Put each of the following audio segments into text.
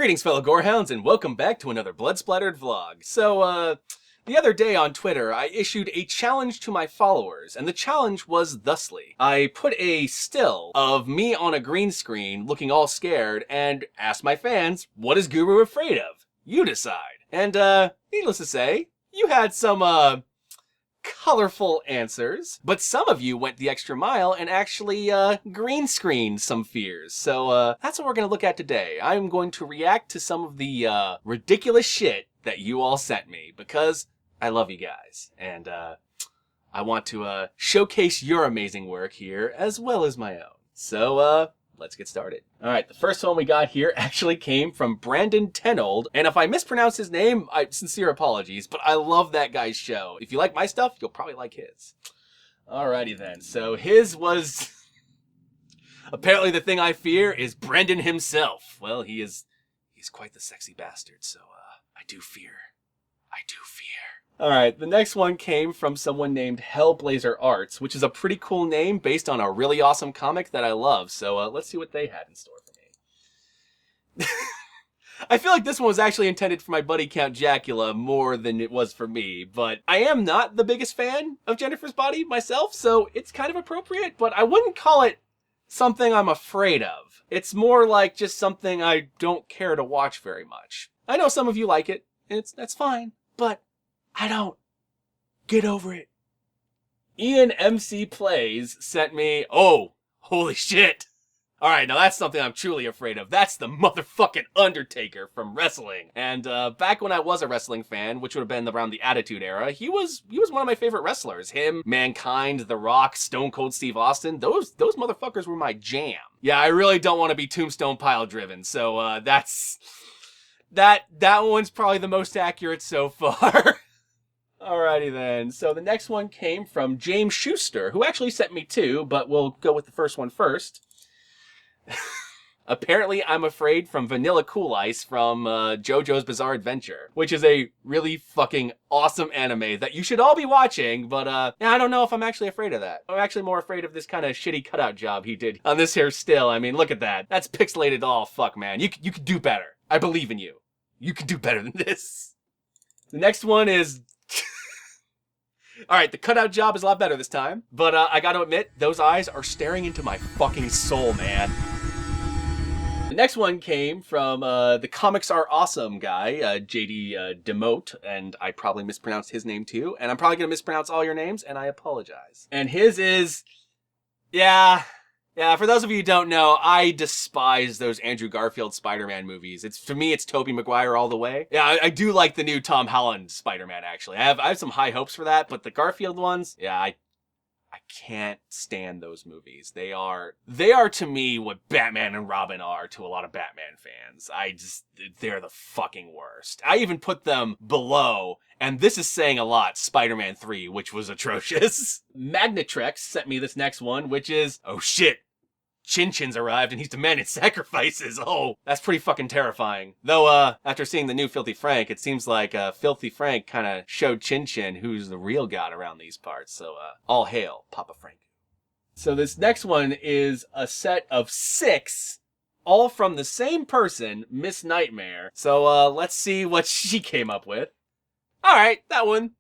Greetings, fellow gorehounds, and welcome back to another Blood Splattered vlog. So, the other day on Twitter, I issued a challenge to my followers, and the challenge was thusly. I put a still of me on a green screen, looking all scared, and asked my fans, what is Guru afraid of? You decide. And, needless to say, you had some, colorful answers, but some of you went the extra mile and actually green screened some fears. So that's what we're going to look at today. I'm going to react to some of the ridiculous shit that you all sent me because I love you guys and I want to showcase your amazing work here as well as my own. So let's get started. All right, the first one we got here actually came from Brandon Tenold, and if I mispronounce his name, sincere apologies, but I love that guy's show. If you like my stuff, you'll probably like his. Alrighty then, so his was... Apparently the thing I fear is Brendan himself. Well, he's quite the sexy bastard, so I do fear. Alright, the next one came from someone named Hellblazer Arts, which is a pretty cool name based on a really awesome comic that I love. So let's see what they had in store for me. I feel like this one was actually intended for my buddy Count Jacula more than it was for me, but I am not the biggest fan of Jennifer's Body myself, so it's kind of appropriate, but I wouldn't call it something I'm afraid of. It's more like just something I don't care to watch very much. I know some of you like it, and that's fine, but I don't. Get over it. Ian MC Plays sent me, oh, holy shit. Alright, now that's something I'm truly afraid of. That's the motherfucking Undertaker from wrestling. And back when I was a wrestling fan, which would have been around the Attitude Era, he was one of my favorite wrestlers. Him, Mankind, The Rock, Stone Cold Steve Austin, those motherfuckers were my jam. Yeah, I really don't want to be Tombstone Pile driven, so that's... That one's probably the most accurate so far. Alrighty then, so the next one came from James Schuster, who actually sent me two, but we'll go with the first one first. Apparently, I'm afraid from Vanilla Cool Ice from JoJo's Bizarre Adventure, which is a really fucking awesome anime that you should all be watching, but yeah, I don't know if I'm actually afraid of that. I'm actually more afraid of this kind of shitty cutout job he did on this here still. I mean, look at that. That's pixelated all fuck, man. You can do better. I believe in you. You can do better than this. The next one is... Alright, the cutout job is a lot better this time, but I gotta admit, those eyes are staring into my fucking soul, man. The next one came from the Comics Are Awesome guy, JD Demote, and I probably mispronounced his name too, and I'm probably gonna mispronounce all your names, and I apologize. And his is... Yeah, for those of you who don't know, I despise those Andrew Garfield Spider-Man movies. To me, it's Tobey Maguire all the way. Yeah, I do like the new Tom Holland Spider-Man, actually. I have some high hopes for that, but the Garfield ones, yeah, I can't stand those movies. They are to me what Batman and Robin are to a lot of Batman fans. They're the fucking worst. I even put them below, and this is saying a lot, Spider-Man 3, which was atrocious. Magnatrex sent me this next one, which is, oh shit, Chin Chin's arrived and he's demanding sacrifices. Oh, that's pretty fucking terrifying. Though, after seeing the new Filthy Frank, it seems like Filthy Frank kind of showed Chin Chin who's the real god around these parts. So, all hail, Papa Frank. So this next one is a set of 6, all from the same person, Miss Nightmare. So, let's see what she came up with. Alright, that one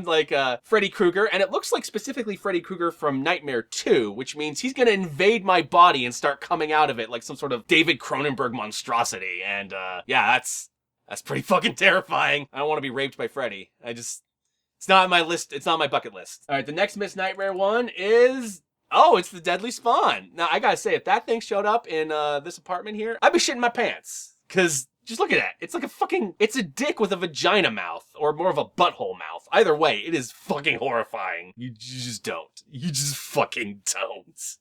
like Freddy Krueger, and it looks like specifically Freddy Krueger from Nightmare 2, which means he's gonna invade my body and start coming out of it like some sort of David Cronenberg monstrosity, and yeah, that's pretty fucking terrifying. I don't want to be raped by Freddy. It's not on my list, it's not on my bucket list. Alright, the next Miss Nightmare one is... Oh, it's the Deadly Spawn. Now, I gotta say, if that thing showed up in this apartment here, I'd be shitting my pants, cause... Just look at that. It's like it's a dick with a vagina mouth, or more of a butthole mouth. Either way, it is fucking horrifying. You just don't. You just fucking don't.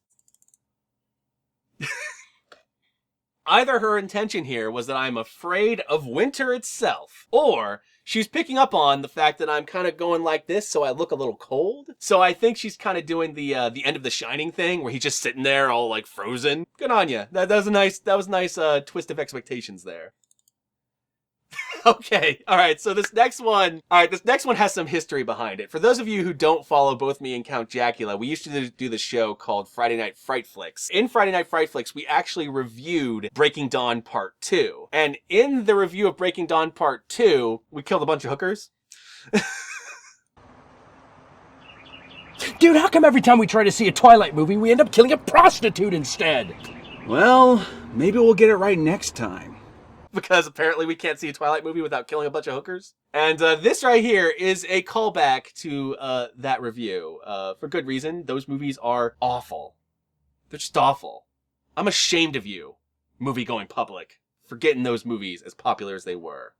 Either her intention here was that I'm afraid of winter itself, or she's picking up on the fact that I'm kind of going like this so I look a little cold. So I think she's kind of doing the end of The Shining thing where he's just sitting there all like frozen. Good on you. That was a nice twist of expectations there. Okay, alright, so this next one has some history behind it. For those of you who don't follow both me and Count Jacula, we used to do the show called Friday Night Fright Flicks. In Friday Night Fright Flicks, we actually reviewed Breaking Dawn Part 2. And in the review of Breaking Dawn Part 2, we killed a bunch of hookers. Dude, how come every time we try to see a Twilight movie, we end up killing a prostitute instead? Well, maybe we'll get it right next time. Because apparently we can't see a Twilight movie without killing a bunch of hookers. And this right here is a callback to that review. For good reason. Those movies are awful. They're just awful. I'm ashamed of you, movie-going public, for getting those movies as popular as they were.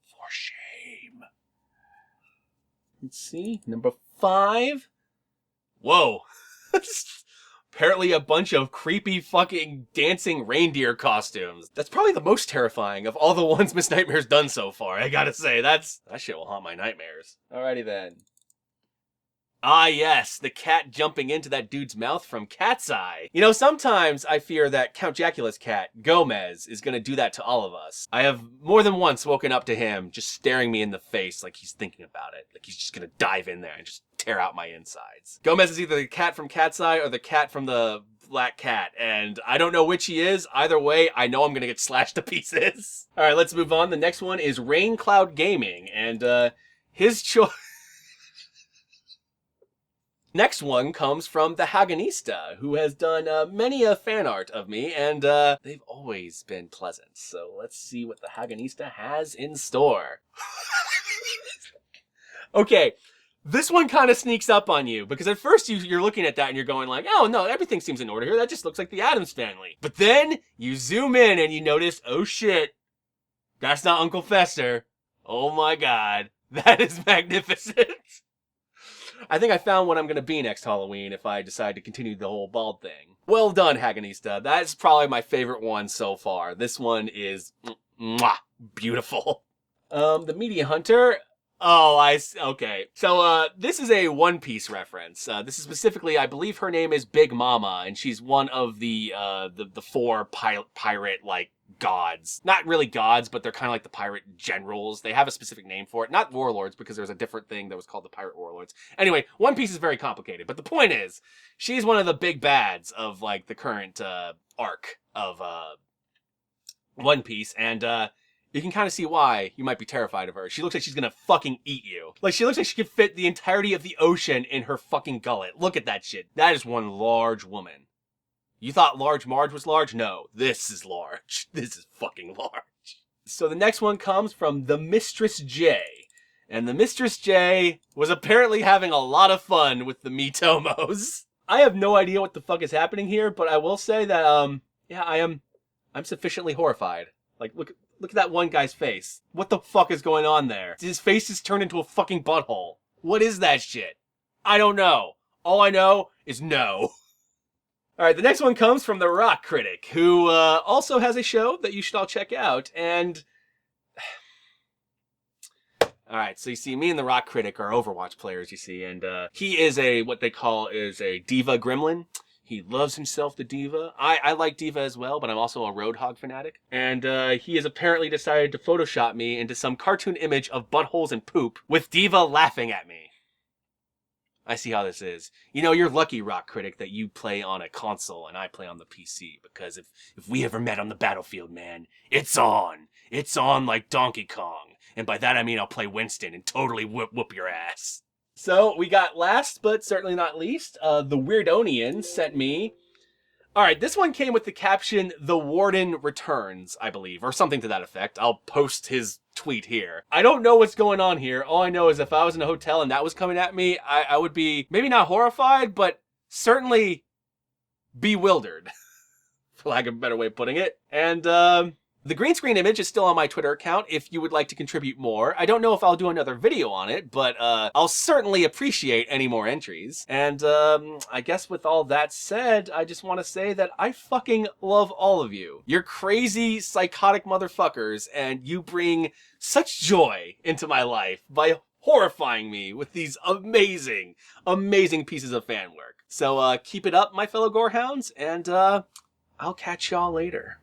For shame. Let's see. Number 5. Whoa. Apparently a bunch of creepy fucking dancing reindeer costumes. That's probably the most terrifying of all the ones Miss Nightmare's done so far, I gotta say. That shit will haunt my nightmares. Alrighty then. Ah yes, the cat jumping into that dude's mouth from Cat's Eye. You know, sometimes I fear that Count Jacula's cat, Gomez, is gonna do that to all of us. I have more than once woken up to him just staring me in the face like he's thinking about it. Like he's just gonna dive in there and just tear out my insides. Gomez is either the cat from Cat's Eye or the cat from the Black Cat, and I don't know which he is. Either way, I know I'm gonna get slashed to pieces. Alright, let's move on. The next one is Rain Cloud Gaming, and his choice... Next one comes from the Haganista, who has done many a fan art of me, and they've always been pleasant. So let's see what the Haganista has in store. Okay, this one kind of sneaks up on you, because at first you're looking at that and you're going like, oh no, everything seems in order here. That just looks like the Addams Family. But then you zoom in and you notice, oh shit, that's not Uncle Fester. Oh my god, that is magnificent. I think I found what I'm going to be next Halloween if I decide to continue the whole bald thing. Well done, Haganista. That's probably my favorite one so far. This one is mwah, beautiful. The Media Hunter. Oh, okay. So, this is a One Piece reference. This is specifically, I believe her name is Big Mama, and she's one of the 4 pirate, like, gods. Not really gods, but they're kind of like the pirate generals. They have a specific name for it. Not warlords, because there's a different thing that was called the pirate warlords. Anyway, One Piece is very complicated, but the point is, she's one of the big bads of, like, the current, arc of, One Piece, and, you can kind of see why you might be terrified of her. She looks like she's gonna fucking eat you. Like, she looks like she could fit the entirety of the ocean in her fucking gullet. Look at that shit. That is one large woman. You thought Large Marge was large? No, this is large. This is fucking large. So the next one comes from the Mistress J. And the Mistress J was apparently having a lot of fun with the Mitomos. I have no idea what the fuck is happening here, but I will say that, yeah, I'm sufficiently horrified. Like, look at that one guy's face. What the fuck is going on there? His face is turned into a fucking butthole. What is that shit? I don't know. All I know is no. Alright, the next one comes from the Rock Critic, who also has a show that you should all check out, and... Alright, so you see, me and the Rock Critic are Overwatch players, you see, and he is what they call a diva gremlin. He loves himself the diva. I like diva as well, but I'm also a Roadhog fanatic. And he has apparently decided to Photoshop me into some cartoon image of buttholes and poop with diva laughing at me. I see how this is. You know, you're lucky, Rock Critic, that you play on a console and I play on the PC, because if we ever met on the battlefield, man, it's on. It's on like Donkey Kong. And by that I mean I'll play Winston and totally whoop your ass. So, we got last, but certainly not least, the Weirdonian sent me... Alright, this one came with the caption, "The Warden Returns," I believe, or something to that effect. I'll post his tweet here. I don't know what's going on here. All I know is if I was in a hotel and that was coming at me, I would be, maybe not horrified, but certainly bewildered, for lack of a better way of putting it. And, the green screen image is still on my Twitter account if you would like to contribute more. I don't know if I'll do another video on it, but I'll certainly appreciate any more entries. And I guess with all that said, I just want to say that I fucking love all of you. You're crazy, psychotic motherfuckers, and you bring such joy into my life by horrifying me with these amazing, amazing pieces of fan work. So keep it up, my fellow gorehounds, and I'll catch y'all later.